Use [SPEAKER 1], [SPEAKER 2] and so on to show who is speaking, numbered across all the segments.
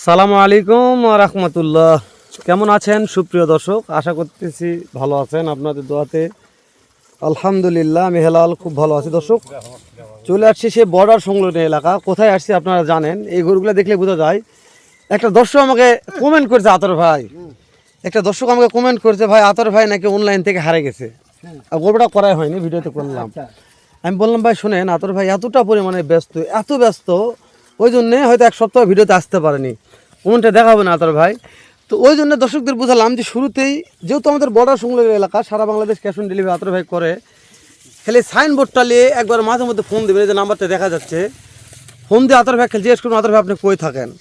[SPEAKER 1] সালামু আলাইকুম ওয়া রাহমাতুল্লাহ। কেমন আছেন সুপ্রিয় দর্শক? আশা করতেছি ভালো আছেন আপনাদের দোয়াতে। আলহামদুলিল্লাহ আমি হেলাল খুব ভালো আছি। দর্শক চলে আসছি সে বর্ডার সংলগ্ন এলাকা। কোথায় আসছি আপনারা জানেন, এই গরুগুলো দেখলে বোঝা যায়। একটা দর্শক আমাকে কমেন্ট করেছে, আতর ভাই, একটা দর্শক আমাকে কমেন্ট করেছে, ভাই আতর ভাই নাকি অনলাইন থেকে হারে গেছে। গল্পটা করাই হয়নি, ভিডিওতে করলাম। আমি বললাম ভাই শোনেন, আতর ভাই এতটা পরিমাণে ব্যস্ত, এত ব্যস্ত, ওই জন্যে হয়তো এক সপ্তাহ ভিডিওতে আসতে পারেনি, কোনটা দেখাবো না আতর ভাই। তো ওই জন্য দর্শকদের বোঝালাম যে শুরুতেই, যেহেতু আমাদের বর্ডার সংলগ্ন এলাকা, সারা বাংলাদেশ ক্যাশ অন ডেলিভারি আতর ভাই করে, খালি সাইনবোর্ডটা নিয়ে একবার মাঝে মধ্যে ফোন দেবেন, যে নাম্বারটা দেখা যাচ্ছে, ফোন দিয়ে আতর ভাই খালি জিজ্ঞেস করুন, আতর ভাই আপনি কই থাকেন।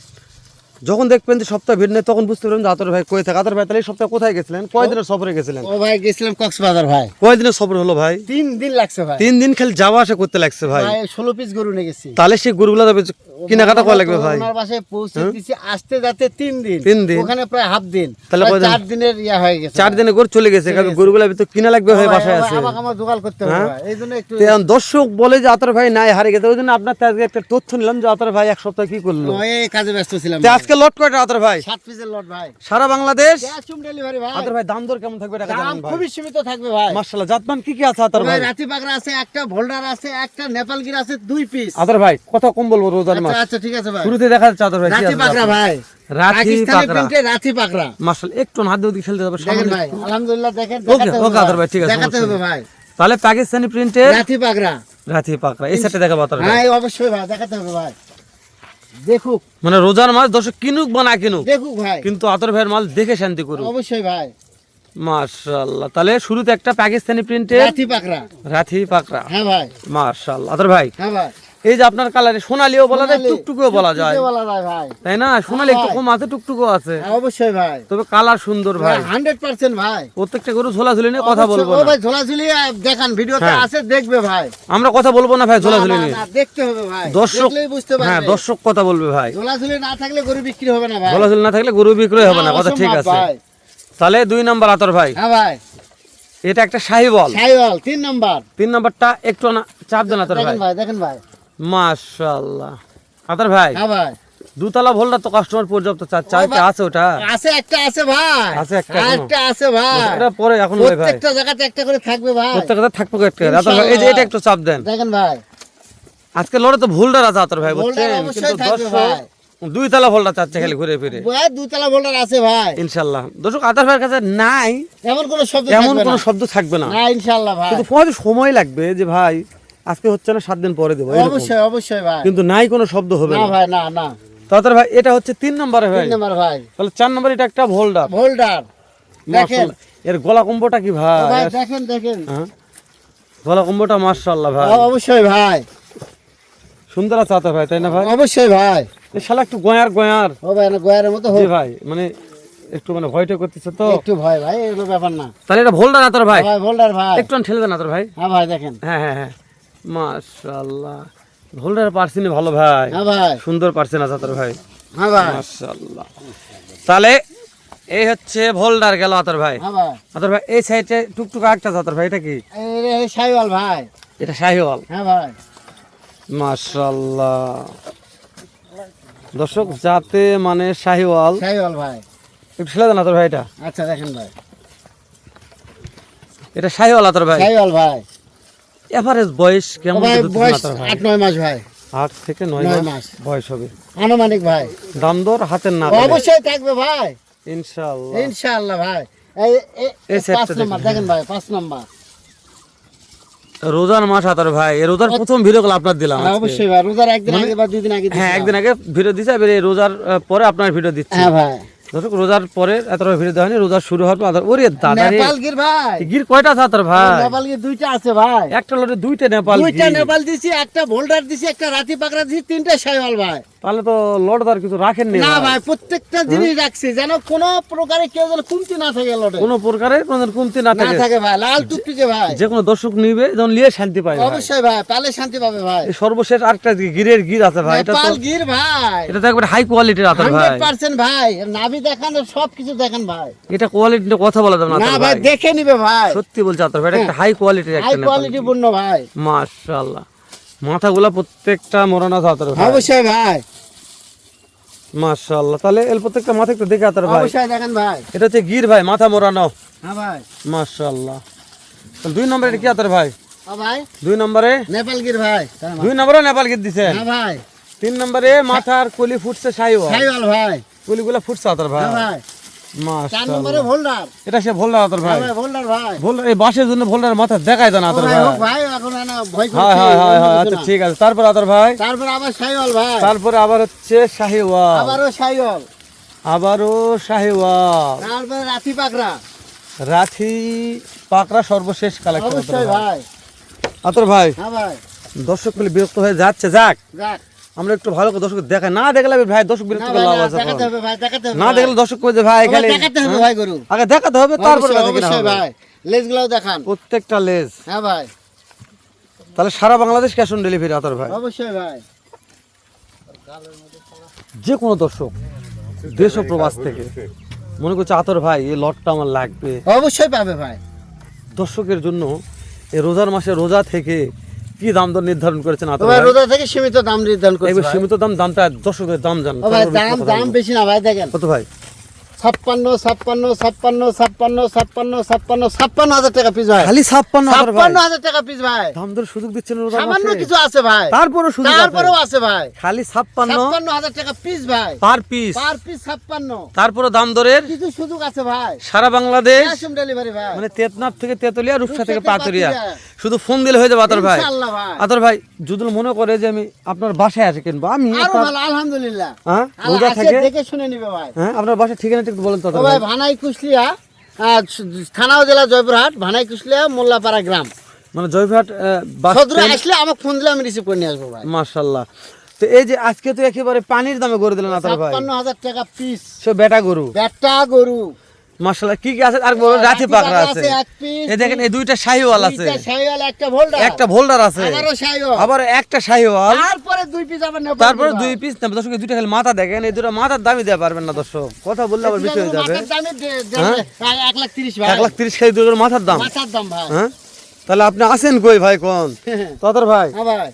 [SPEAKER 1] যখন দেখবেন যে সপ্তাহ ভিড় নেই, তখন বুঝতে পারবেন যে আতর ভাই কই থাকে। আতর ভাই তাহলে এই সপ্তাহে কোথায় গেছিলেন, কয়দিনের সফরে গেছিলেন?
[SPEAKER 2] ও ভাই গেছিলাম কক্সবাজার ভাই।
[SPEAKER 1] কয়দিনের সফর হলো ভাই?
[SPEAKER 2] 3 দিন লাগছে ভাই।
[SPEAKER 1] 3 দিন খালি যাওয়া আসা করতে লাগছে ভাই।
[SPEAKER 2] 16 পিস গরু নিয়ে গেছি।
[SPEAKER 1] তাহলে সেই গরুগুলো কেনাকাটা করা লাগবে ভাই।
[SPEAKER 2] ওনার বাসায় পৌঁছে দিছি আসতে যাতে 3 দিন।
[SPEAKER 1] 3 দিন
[SPEAKER 2] ওখানে প্রায় হাফ দিন।
[SPEAKER 1] তাহলে
[SPEAKER 2] 4 দিনের ইয়া হয়ে গেছে।
[SPEAKER 1] 4 দিনে গরু চলে গেছে। কারণ গরুগুলো তো কিনা লাগবে ভাই, বাসায় আছে।
[SPEAKER 2] আমার জোগাড় করতে হবে ভাই। এইজন্য একটু
[SPEAKER 1] দর্শক বলে যে আতর ভাই নাই, হারিয়ে গেছে। ওইজন্য আপনার আজকে একটা তথ্য নিলাম যে আতর ভাই এক সপ্তাহ কি করলো।
[SPEAKER 2] ওই কাজে ব্যস্ত ছিলাম।
[SPEAKER 1] আজকে লট কয়টা আতর ভাই?
[SPEAKER 2] 7 পিসের লট ভাই।
[SPEAKER 1] সারা বাংলাদেশ
[SPEAKER 2] ক্যাশ অন ডেলিভারি ভাই।
[SPEAKER 1] আতর ভাই দাম দর কেমন থাকবে টাকা জানেন ভাই?
[SPEAKER 2] খুবই সীমিত থাকবে ভাই।
[SPEAKER 1] মাশাআল্লাহ। জাতমান কি কি আছে আতর ভাই?
[SPEAKER 2] রাতি পাকড়া আছে, একটা ভোল্ডার আছে, একটা নেপালগির আছে, 2 পিস।
[SPEAKER 1] আতর ভাই কথা কম বলবো রোজার মাস।
[SPEAKER 2] আচ্ছা ঠিক আছে ভাই।
[SPEAKER 1] শুরুতে দেখা যাচ্ছে আতর ভাই
[SPEAKER 2] রাতি পাকড়া ভাই।
[SPEAKER 1] রাতি
[SPEAKER 2] পাকিস্তানি
[SPEAKER 1] পাকড়া,
[SPEAKER 2] প্রিন্টের রাতি পাকড়া।
[SPEAKER 1] মাশাআল্লাহ। একটু হাত দিয়ে খেলতে যাবে
[SPEAKER 2] দেখেন ভাই, আলহামদুলিল্লাহ দেখেন।
[SPEAKER 1] ওকে ওকে আতর ভাই, ঠিক আছে,
[SPEAKER 2] দেখাতে হবে ভাই।
[SPEAKER 1] তাহলে পাকিস্তানি প্রিন্টের
[SPEAKER 2] রাতি পাকড়া,
[SPEAKER 1] রাতি পাকড়া এই সেটে দেখাবো আতর ভাই।
[SPEAKER 2] হ্যাঁ অবশ্যই ভাই দেখাতে হবে ভাই। দেখুক
[SPEAKER 1] মানে রোজার মাস দর্শক কিনুক বা না কিনুক,
[SPEAKER 2] দেখুক ভাই,
[SPEAKER 1] কিন্তু আতর ভাইয়ের মাল দেখে শান্তি করুক।
[SPEAKER 2] অবশ্যই ভাই।
[SPEAKER 1] মাশাআল্লাহ। তাহলে শুরুতে একটা পাকিস্তানি প্রিন্টের
[SPEAKER 2] রাতি পাকড়া।
[SPEAKER 1] রাতি পাকড়া।
[SPEAKER 2] হ্যাঁ ভাই।
[SPEAKER 1] মাশাআল্লাহ। আতর ভাই
[SPEAKER 2] হ্যাঁ ভাই।
[SPEAKER 1] এই যে আপনার কালারে সোনালিও বলা যায়, টুকটুকিও বলা যায়,
[SPEAKER 2] বলা যায় ভাই।
[SPEAKER 1] তাই না? সোনালি একটু কম আছে, টুকটুকও আছে।
[SPEAKER 2] হ্যাঁ, অবশ্যই ভাই।
[SPEAKER 1] তবে কালার সুন্দর ভাই।
[SPEAKER 2] 100% ভাই।
[SPEAKER 1] প্রত্যেকটা গরু ঝোলাঝুলি নিয়ে কথা বলবো
[SPEAKER 2] ও
[SPEAKER 1] না
[SPEAKER 2] ভাই, ঝোলাঝুলি দেখান, ভিডিওতে আছে, দেখবে ভাই।
[SPEAKER 1] আমরা কথা বলবো না ভাই ঝোলাঝুলি নিয়ে।
[SPEAKER 2] না, দেখতে হবে ভাই।
[SPEAKER 1] দর্শক
[SPEAKER 2] দেখলেই বুঝতে পারবে।
[SPEAKER 1] হ্যাঁ, দর্শক কথা বলবে ভাই।
[SPEAKER 2] ঝোলাঝুলি না থাকলে গরু বিক্রি হবে না ভাই।
[SPEAKER 1] ঝোলাঝুলি না থাকলে গরু বিক্রয় হবে না, কথা ঠিক আছে।
[SPEAKER 2] ভাই।
[SPEAKER 1] তাহলে 2 নম্বর আতর ভাই,
[SPEAKER 2] হ্যাঁ ভাই।
[SPEAKER 1] এটা একটা শাহিওয়াল।
[SPEAKER 2] শাহিওয়াল 3 নাম্বার।
[SPEAKER 1] 3 নম্বরটা একটু চাপ দেন আতর ভাই।
[SPEAKER 2] দেখেন ভাই, দেখেন ভাই।
[SPEAKER 1] মাশাআল্লাহ। আতর ভাই
[SPEAKER 2] হ্যাঁ ভাই।
[SPEAKER 1] দুতলা ভোল্ডার তো কাস্টমার পর্যাপ্ত চাইতে আছে, ওটা
[SPEAKER 2] আছে, একটা আছে ভাই।
[SPEAKER 1] আছে, একটা
[SPEAKER 2] আছে ভাই।
[SPEAKER 1] এটা পরে এখন ভাই,
[SPEAKER 2] প্রত্যেকটা জায়গাতে একটা করে থাকবে ভাই।
[SPEAKER 1] প্রত্যেকটা থাকবে একটা। আতর ভাই এই যে এটা একটু চাপ দেন।
[SPEAKER 2] দেখেন ভাই,
[SPEAKER 1] আজকে লড়ে তো ভোল্ডার আছে আতর ভাই,
[SPEAKER 2] ভোল্ডার
[SPEAKER 1] বুঝছেন?
[SPEAKER 2] অবশ্যই
[SPEAKER 1] কিন্তু
[SPEAKER 2] থাকবে
[SPEAKER 1] দর্শক
[SPEAKER 2] ভাই।
[SPEAKER 1] 2 তলা ভোল্ডার চাচ্ছে খালি ঘুরে ফিরে।
[SPEAKER 2] ভাই 2 তলা ভোল্ডার আছে ভাই।
[SPEAKER 1] ইনশাআল্লাহ দর্শক আতর ভাইয়ের কাছে নাই
[SPEAKER 2] এমন কোনো শব্দ
[SPEAKER 1] এমন
[SPEAKER 2] থাকবে
[SPEAKER 1] কোনো
[SPEAKER 2] না।
[SPEAKER 1] শব্দ থাকবে না।
[SPEAKER 2] না ইনশাআল্লাহ ভাই।
[SPEAKER 1] কিন্তু পরে সময় লাগবে যে ভাই আজকে হচ্ছে না 7 দিন পরে দেবো, এরকম।
[SPEAKER 2] অবশ্যই অবশ্যই ভাই।
[SPEAKER 1] কিন্তু নাই কোনো শব্দ হবে
[SPEAKER 2] না
[SPEAKER 1] না
[SPEAKER 2] ভাই, না না।
[SPEAKER 1] তাড়াতাড়ি ভাই। এটা হচ্ছে 3 নম্বরে ভাই।
[SPEAKER 2] 3 নাম্বার ভাই।
[SPEAKER 1] তাহলে 4 নম্বর এটা একটা ভোল্ডার।
[SPEAKER 2] ভোল্ডার দেখেন
[SPEAKER 1] এর গলা কম্বোটা কি ভাই?
[SPEAKER 2] ভাই, দেখেন দেখেন।
[SPEAKER 1] হ্যাঁ, গলা কম্বোটা মাশাআল্লাহ ভাই,
[SPEAKER 2] অবশ্যই ভাই।
[SPEAKER 1] সুন্দর আছে আতর ভাই, তাই না ভাই?
[SPEAKER 2] অবশ্যই ভাই।
[SPEAKER 1] এই শালা একটু গয়ার
[SPEAKER 2] ও ভাই, না গয়ারের মতো
[SPEAKER 1] জি
[SPEAKER 2] হোক
[SPEAKER 1] ভাই, মানে একটু মানে ভয়টা করতেছে তো।
[SPEAKER 2] একটু ভয় ভাই, এগুলো ব্যাপার না।
[SPEAKER 1] তাহলে এটা ভোল্ডার আতর ভাই।
[SPEAKER 2] ভাই ভোল্ডার ভাই।
[SPEAKER 1] একটু ঠেলে দেন আতর ভাই।
[SPEAKER 2] হ্যাঁ ভাই দেখেন।
[SPEAKER 1] হ্যাঁ হ্যাঁ হ্যাঁ, মাশাআল্লাহ। ভোল্ডার পার্সিনি ভালো ভাই,
[SPEAKER 2] হ্যাঁ ভাই।
[SPEAKER 1] সুন্দর পার্সিন আছে আতর ভাই,
[SPEAKER 2] হ্যাঁ ভাই।
[SPEAKER 1] মাশাআল্লাহ। তাহলে এই হচ্ছে ভোল্ডার গেল আতর ভাই।
[SPEAKER 2] হ্যাঁ ভাই।
[SPEAKER 1] আতর ভাই এই সাইডে টুকটুক একটা আতর ভাই, এটা কি?
[SPEAKER 2] এই শাহিওয়াল ভাই।
[SPEAKER 1] এটা শাহিওয়াল।
[SPEAKER 2] হ্যাঁ ভাই।
[SPEAKER 1] মাশাআল্লাহ। দর্শক যাতে মানে শাহিওয়াল,
[SPEAKER 2] শাহিওয়াল ভাই।
[SPEAKER 1] একটু ছেলে দেন আতর ভাই। এটা
[SPEAKER 2] আচ্ছা দেখেন ভাই,
[SPEAKER 1] এটা শাহিওয়াল আতর ভাই।
[SPEAKER 2] শাহিওয়াল ভাই।
[SPEAKER 1] এভারেজ বয়স কেমন
[SPEAKER 2] ভাই
[SPEAKER 1] হতে
[SPEAKER 2] বয়স
[SPEAKER 1] আতর ভাই?
[SPEAKER 2] 8-9 মাস ভাই।
[SPEAKER 1] 8 থেকে 9
[SPEAKER 2] 9
[SPEAKER 1] মাস
[SPEAKER 2] মাস
[SPEAKER 1] বয়স হবে
[SPEAKER 2] আনুমানিক ভাই।
[SPEAKER 1] দাম দর হাতের না
[SPEAKER 2] অবশ্যই থাকবে ভাই
[SPEAKER 1] ইনশাআল্লাহ।
[SPEAKER 2] ইনশাআল্লাহ ভাই। এই
[SPEAKER 1] এই সেটটা
[SPEAKER 2] 5 নাম্বার দেখেন ভাই, 5 নাম্বার।
[SPEAKER 1] রোজার মাস আতর ভাই, এই রোজার প্রথম ভিডিও কল আপনার দিলাম আজকে।
[SPEAKER 2] অবশ্যই ভাই, রোজার একদিন আগে বা 2 দিন আগে
[SPEAKER 1] হ্যাঁ, একদিন আগে ভিডিও দিছি, এবারে রোজার পরে আপনার ভিডিও দিচ্ছি।
[SPEAKER 2] হ্যাঁ ভাই।
[SPEAKER 1] দর্শক রোজার পরে এত ভিডিও দেওয়া হয়নি, রোজার শুরু হওয়ার পর আতর। ওরে দাদা রে,
[SPEAKER 2] নেপাল গির ভাই।
[SPEAKER 1] গির কয়টা আছে আতর ভাই?
[SPEAKER 2] নেপাল গির 2টা আছে ভাই।
[SPEAKER 1] একটা লটে 2টা নেপাল
[SPEAKER 2] দুইটা
[SPEAKER 1] গির।
[SPEAKER 2] নেপাল দিছি, একটা ভোল্ডার দিছি, একটা রাতি পাকড়া দিছি, 3টা শাহিওয়াল ভাই।
[SPEAKER 1] তাহলে তো লটদার কিছু রাখেননি
[SPEAKER 2] না
[SPEAKER 1] ভাই।
[SPEAKER 2] ভাই, প্রত্যেকটা জিনিস রাখছি যেন কোনো প্রকারে কেউ যেন কমতি না থাকে লটে।
[SPEAKER 1] কোনো প্রকারের কোনো কমতি না
[SPEAKER 2] না
[SPEAKER 1] থাকে।
[SPEAKER 2] থাকে ভাই, লাল টুকটুকে ভাই।
[SPEAKER 1] যে কোনো দর্শক নিবে যখন নিয়ে শান্তি পায় ভাই।
[SPEAKER 2] অবশ্যই ভাই, পালে শান্তি পাবে ভাই।
[SPEAKER 1] এই সর্বশেষ আরেকটা গিরের গির আছে ভাই, এটা তো
[SPEAKER 2] নেপাল গির ভাই।
[SPEAKER 1] এটা তো একবার হাই কোয়ালিটির আতর ভাই।
[SPEAKER 2] 100% ভাই, নাভি দেখান, সবকিছু দেখেন ভাই।
[SPEAKER 1] এটা কোয়ালিটি নিয়ে কথা বলা যাবে না
[SPEAKER 2] না
[SPEAKER 1] আতর
[SPEAKER 2] ভাই,
[SPEAKER 1] ভাই,
[SPEAKER 2] দেখে নিবে ভাই।
[SPEAKER 1] সত্যি বলছি আতর ভাই, এটা একটা হাই কোয়ালিটির
[SPEAKER 2] হাই
[SPEAKER 1] একটা নেপাল
[SPEAKER 2] কোয়ালিটি
[SPEAKER 1] গির।
[SPEAKER 2] পূর্ণ ভাই।
[SPEAKER 1] মাশাআল্লাহ। মাথাগুলা প্রত্যেকটা মোরানা আছে আতর ভাই।
[SPEAKER 2] অবশ্যই ভাই।
[SPEAKER 1] মাশাআল্লাহ। তাহলে এর প্রত্যেকটা মাথা একটু দেখে আতর ভাই।
[SPEAKER 2] অবশ্যই দেখেন ভাই।
[SPEAKER 1] এটা হচ্ছে গির ভাই, মাথা মোড়ানো।
[SPEAKER 2] হ্যাঁ ভাই।
[SPEAKER 1] মাশাআল্লাহ। তাহলে 2 নম্বরে কি আতর ভাই?
[SPEAKER 2] ও ভাই
[SPEAKER 1] 2 নম্বরে
[SPEAKER 2] নেপালগির ভাই।
[SPEAKER 1] 2 নম্বরে নেপাল গির দিছেন।
[SPEAKER 2] হ্যাঁ ভাই।
[SPEAKER 1] 3 নম্বরে মাথার কলি ফুটছে শাহিওয়াল।
[SPEAKER 2] শাহিওয়াল ভাই।
[SPEAKER 1] কলিগুলা ফুটছে আতর ভাই।
[SPEAKER 2] হ্যাঁ ভাই। 4
[SPEAKER 1] মাশাআল্লাহ।
[SPEAKER 2] নম্বরে ভোল্ডার।
[SPEAKER 1] এটা সে ভোল্ডার আতর ভাই।
[SPEAKER 2] হ্যাঁ ভাই ভোল্ডার ভাই।
[SPEAKER 1] ভোল্ডার এই বাসের জন্য ভোল্ডার মাথা দেখায় দেন
[SPEAKER 2] ও
[SPEAKER 1] আতর
[SPEAKER 2] ভাই
[SPEAKER 1] ভাই।
[SPEAKER 2] হোক ভাই এখন না ভয়
[SPEAKER 1] হ্যাঁ
[SPEAKER 2] করছে।
[SPEAKER 1] হ্যাঁ হ্যাঁ হ্যাঁ,
[SPEAKER 2] অন্য
[SPEAKER 1] আচ্ছা
[SPEAKER 2] কিছু না।
[SPEAKER 1] ঠিক আছে। তারপর আতর ভাই,
[SPEAKER 2] তারপর আবার শাহিওয়াল ভাই।
[SPEAKER 1] তারপরে আবার হচ্ছে শাহিওয়াল,
[SPEAKER 2] আবারও শাহিওয়াল।
[SPEAKER 1] আবারও শাহিওয়াল,
[SPEAKER 2] তারপরে রাতি পাকড়া।
[SPEAKER 1] রাথি পাকড়া সর্বশেষ কালেকশন
[SPEAKER 2] অবশ্যই ভাই।
[SPEAKER 1] আতর ভাই।
[SPEAKER 2] হ্যাঁ ভাই।
[SPEAKER 1] দর্শক গুলি বিরক্ত হয়ে যাচ্ছে, যাক
[SPEAKER 2] যাক।
[SPEAKER 1] আমরা একটু ভালো করে দর্শক দেখাই, না দেখলে ভাই দর্শক বিরক্ত
[SPEAKER 2] না
[SPEAKER 1] করে
[SPEAKER 2] ভাই,
[SPEAKER 1] লাভ
[SPEAKER 2] না,
[SPEAKER 1] আছে
[SPEAKER 2] দেখাতে
[SPEAKER 1] এখন।
[SPEAKER 2] হবে ভাই, দেখাতে হবে
[SPEAKER 1] না
[SPEAKER 2] ভাই।
[SPEAKER 1] দেখলে দর্শক কই যে ভাই
[SPEAKER 2] ও ভাই,
[SPEAKER 1] খালি
[SPEAKER 2] দেখাতে হবে
[SPEAKER 1] হ্যাঁ?
[SPEAKER 2] ভাই গরু।
[SPEAKER 1] আগে দেখাতে হবে তারপরে
[SPEAKER 2] অবশ্যই,
[SPEAKER 1] বেচা কিনা
[SPEAKER 2] অবশ্যই
[SPEAKER 1] হবে।
[SPEAKER 2] ভাই। লেজগুলোও দেখান।
[SPEAKER 1] প্রত্যেকটা লেজ।
[SPEAKER 2] হ্যাঁ ভাই।
[SPEAKER 1] তাহলে সারা বাংলাদেশ ক্যাশ অন ডেলিভারি আতর ভাই।
[SPEAKER 2] অবশ্যই ভাই।
[SPEAKER 1] যে কোনো দর্শক দেশ ও প্রবাস থেকে মনে করছে আতর ভাই এই লটটা আমার লাগবে,
[SPEAKER 2] অবশ্যই পাবে ভাই।
[SPEAKER 1] দর্শকের জন্য এই রোজার মাসে রোজা থেকে কি দাম দর নির্ধারণ করেছেন
[SPEAKER 2] ও
[SPEAKER 1] আতর
[SPEAKER 2] ভাই
[SPEAKER 1] ভাই?
[SPEAKER 2] রোজা থেকে সীমিত দাম নির্ধারণ করছে
[SPEAKER 1] এবার
[SPEAKER 2] ভাই।
[SPEAKER 1] সীমিত দামটা দর্শকের দাম জান
[SPEAKER 2] ও ভাই দাম বেশি না ভাই, দেখেন
[SPEAKER 1] কত ভাই?
[SPEAKER 2] 56,000 টাকা পিস ভাই।
[SPEAKER 1] খালি 56 আতর ভাই।
[SPEAKER 2] 56,000 টাকা পিস ভাই।
[SPEAKER 1] দাম দর সুযোগ দিচ্ছেন রোজার
[SPEAKER 2] সামান্য
[SPEAKER 1] মাসে,
[SPEAKER 2] কিছু আছে ভাই।
[SPEAKER 1] তারপরও সুযোগ আছে।
[SPEAKER 2] তারপরেও আছে ভাই।
[SPEAKER 1] খালি 56
[SPEAKER 2] 56,000 টাকা পিস ভাই।
[SPEAKER 1] Per piece,
[SPEAKER 2] per piece 56।
[SPEAKER 1] তারপরও দাম দরের
[SPEAKER 2] কিছু সুযোগ আছে ভাই।
[SPEAKER 1] সারা বাংলাদেশ,
[SPEAKER 2] ক্যাশ অন ডেলিভারি ভাই।
[SPEAKER 1] মানে তেতনাফ থেকে তেতুলিয়া, রূপসা থেকে
[SPEAKER 2] রূপসা থেকে
[SPEAKER 1] পাতুরিয়া,
[SPEAKER 2] পাতুরিয়া।
[SPEAKER 1] শুধু ফোন দিলে হয়ে যাবে আতর ভাই।
[SPEAKER 2] ইনশাআল্লাহ ভাই।
[SPEAKER 1] আতর ভাই যদি মনে করে যে আমি আপনার বাসায় আসে কিনবো, আমি
[SPEAKER 2] আরো
[SPEAKER 1] আপনার-
[SPEAKER 2] ভালো আলহামদুলিল্লাহ।
[SPEAKER 1] হ্যাঁ
[SPEAKER 2] আল্লাহ
[SPEAKER 1] রোজা
[SPEAKER 2] আসে
[SPEAKER 1] থেকে
[SPEAKER 2] দেখে শুনে নিবে ভাই।
[SPEAKER 1] হ্যাঁ আপনার বাসার ঠিকানা একটু বলেন তো
[SPEAKER 2] ও
[SPEAKER 1] আতর
[SPEAKER 2] ভাই
[SPEAKER 1] ভাই।
[SPEAKER 2] ভানাই কুশলিয়া, থানা ও জেলা জয়পুরহাট, ভানাই কুশলিয়া, মোল্লাপাড়া গ্রাম।
[SPEAKER 1] মানে জয়ঘাট বাস
[SPEAKER 2] সদরে
[SPEAKER 1] স্ট্যান্ড।
[SPEAKER 2] আসলে আমাকে ফোন দিলে আমি রিসিভ করে নিয়ে আসবো ভাই।
[SPEAKER 1] মাশাআল্লাহ। তো এই যে আজকে তো একেবারে পানির দামে গরু দিলেন আতর ভাই,
[SPEAKER 2] 56,000 টাকা পিস।
[SPEAKER 1] সব বেটা গরু।
[SPEAKER 2] ব্যাটা গরু।
[SPEAKER 1] মাশাআল্লাহ। কি কি আছে আর বড় রাতি পাকড়া আছে,
[SPEAKER 2] এক পিস।
[SPEAKER 1] এই দেখেন এই দুইটা শাহিওয়াল আছে,
[SPEAKER 2] দুইটা শাহিওয়াল, একটা ভোল্ডার।
[SPEAKER 1] একটা ভোল্ডার আছে,
[SPEAKER 2] আবারও শাহিওয়াল।
[SPEAKER 1] আবার একটা শাহিওয়াল,
[SPEAKER 2] তারপরে 2 পিস আবার নেপাল।
[SPEAKER 1] তারপরে 2 পিস নেবে। দর্শক এই দুইটা খালি মাথা দেখেন, এই দুটো মাথার দামই দেওয়া পারবেন না দর্শক, কথা বললে আবার বেশি হয়ে যাবে।
[SPEAKER 2] মাথার দামে
[SPEAKER 1] হ্যাঁ?
[SPEAKER 2] 1,30,000 ভাই।
[SPEAKER 1] 1,30,000 খালি দুটোর মাথার দাম।
[SPEAKER 2] মাথার দাম ভাই।
[SPEAKER 1] হ্যাঁ তাহলে আপনি আসেন কই ভাই কোন তাদের ভাই?
[SPEAKER 2] হ্যাঁ ভাই।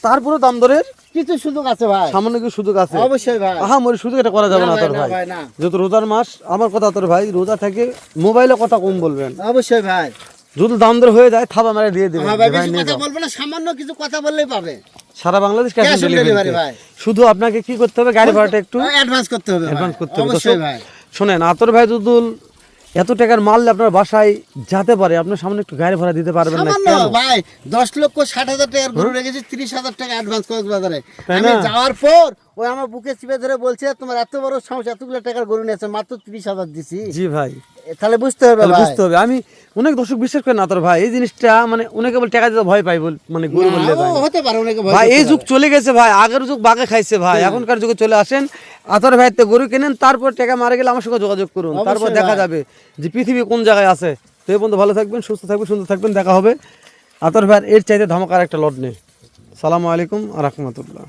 [SPEAKER 1] তারপরে দাম দরের
[SPEAKER 2] কিছু সুযোগ আছে ভাই।
[SPEAKER 1] সামান্য কিছু সুযোগ আছে।
[SPEAKER 2] অবশ্যই ভাই।
[SPEAKER 1] আহা মরি সুযোগ এটা করা যাবে না
[SPEAKER 2] না ভাই,
[SPEAKER 1] তোর
[SPEAKER 2] না
[SPEAKER 1] ভাই।
[SPEAKER 2] ভাই, না।
[SPEAKER 1] যেহেতু রোজার মাস, আমার কথা তোর ভাই, রোজা থেকে মোবাইলে কথা কম বলবেন,
[SPEAKER 2] অবশ্যই ভাই।
[SPEAKER 1] যদি দাম দর হয়ে যায় থাবা মারে দিয়ে দিবেন
[SPEAKER 2] হ্যাঁ ভাই,
[SPEAKER 1] যে ভাই
[SPEAKER 2] বেশি
[SPEAKER 1] নিয়ে
[SPEAKER 2] কথা
[SPEAKER 1] যাও।
[SPEAKER 2] বলবো না, সামান্য কিছু কথা বললেই পাবে।
[SPEAKER 1] সারা Bangladesh cash
[SPEAKER 2] Cash
[SPEAKER 1] on
[SPEAKER 2] on delivery
[SPEAKER 1] delivery
[SPEAKER 2] ভাই।
[SPEAKER 1] শুধু আপনাকে কি করতে হবে, গাড়ি ভাড়াটা একটু
[SPEAKER 2] অ্যাডভান্স করতে হবে ভাই।
[SPEAKER 1] অ্যাডভান্স করতে হবে।
[SPEAKER 2] অবশ্যই
[SPEAKER 1] দর্শক,
[SPEAKER 2] ভাই।
[SPEAKER 1] শোনেন আতর ভাই দুদুল এত টাকার মাল আপনার বাসায় যেতে পারে, আপনার সামনে একটু গাড়ি ভাড়া দিতে পারবেন না
[SPEAKER 2] সামান্য
[SPEAKER 1] কেন?
[SPEAKER 2] ভাই 10,60,000 টাকার গরু রেখেছি, 30,000 টাকা অ্যাডভান্স কক্সবাজারে।
[SPEAKER 1] তাই
[SPEAKER 2] আমি
[SPEAKER 1] না?
[SPEAKER 2] যাওয়ার পর ওই আমার বুকে চিপে ধরে বলছে তোমার এত বড় সমস্যা, এতগুলো টাকার গরু নিয়েছে, মাত্র 30,000 দিছি।
[SPEAKER 1] জি ভাই,
[SPEAKER 2] তাহলে বুঝতে হবে
[SPEAKER 1] তাহলে
[SPEAKER 2] ভাই।
[SPEAKER 1] বুঝতে হবে। আমি অনেক দর্শক বিশ্বাস করেন না তোর ভাই, এই জিনিসটা মানে অনেকে বলে টাকা দিতে ভয় পাই মানে গরু বললে
[SPEAKER 2] না,
[SPEAKER 1] ভাই।
[SPEAKER 2] ও হতে পারে অনেকে ভয়
[SPEAKER 1] ভাই
[SPEAKER 2] করতে
[SPEAKER 1] এই যুগ
[SPEAKER 2] পারে।
[SPEAKER 1] চলে গেছে ভাই, আগের যুগ বাগে খাইছে ভাই, এখনকার যুগে চলে আসেন আতর ভাইতে গরু কেনেন, তারপর টাকা মারা গেলে আমার সঙ্গে যোগাযোগ করুন,
[SPEAKER 2] অবশ্যই
[SPEAKER 1] তারপর দেখা
[SPEAKER 2] ভাই।
[SPEAKER 1] যাবে যে পৃথিবী কোন জায়গায় আছে। তো এই পর্যন্ত ভালো থাকবেন, সুস্থ থাকবেন, সুন্দর থাকবেন, দেখা হবে আতর ভাইয়ের এর চাইতে ধামাকার একটা লট নেই। সালামু আলাইকুম আ রহমতুল্লাহ।